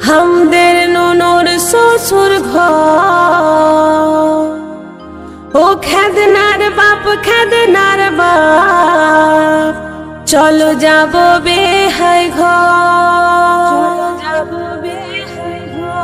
হামদের ননর শ্বশুর ঘর, ও খেদনার বাপ খেদনার বাপ, চলো যাব বেহাই ঘর, যাব বেহাই ঘর।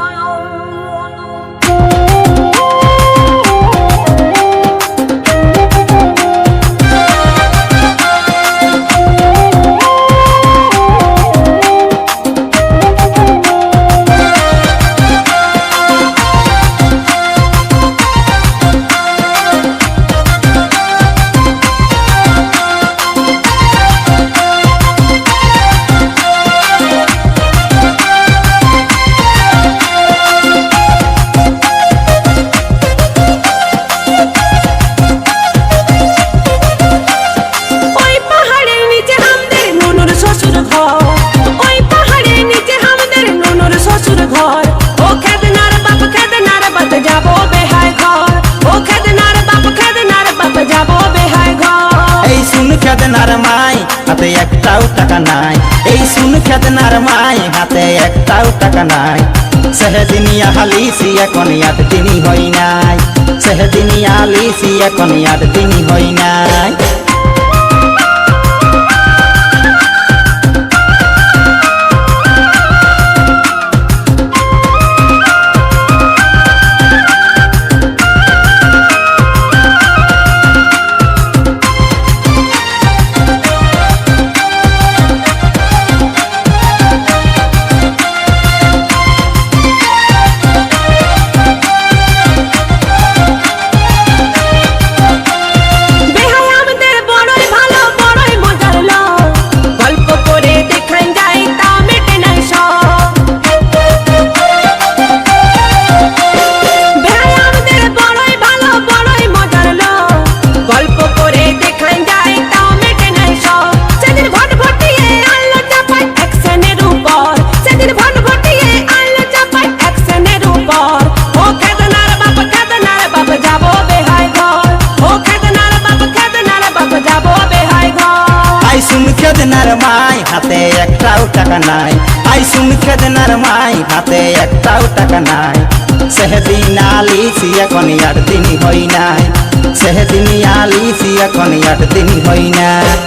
খেদনার মাই হাতে একটাও টাকা নাই, এই শুন খেদনার মাই হাতে একটাও টাকা নাই। সেহদিনিয়া হালিসি এখন 8 দিনই হই নাই, সেহদিনিয়া হালিসি এখন 8 দিনই হই নাই। খেদনার মাই হাতে একটাও টাকা নাই, আই শুন খেদনার মাই হাতে একটাও টাকা নাই। সেহদিন আলিসি এখন 8 দিনই হই নাই, সেহদিন আলিসি এখন 8 দিনই হই নাই।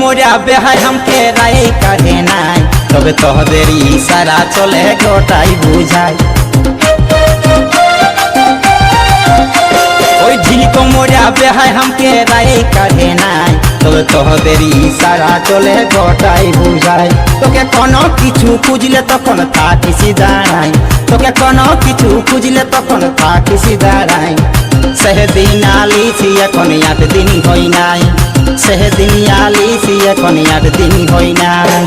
মোরা বেহাই হামকে রায় কাটে নাই, তবে তোদের ইশারা চলে গোটাই বুঝাই। ওই ঝিলিক মোরা বেহাই হামকে রায় কাটে নাই, তবে তোদের ইশারা চলে গোটাই বুঝাই। তোকে কোনো কিছু খুঁজলে তখন থাকিস দাঁড়াই, তোকে কোনো কিছু খুঁজলে তখন থাকিস দাঁড়াই। সেহদিন আলিসি এখন 8 দিনই হই নাই, সেহদিন আলিসি এখন 8 দিনই হই নাই।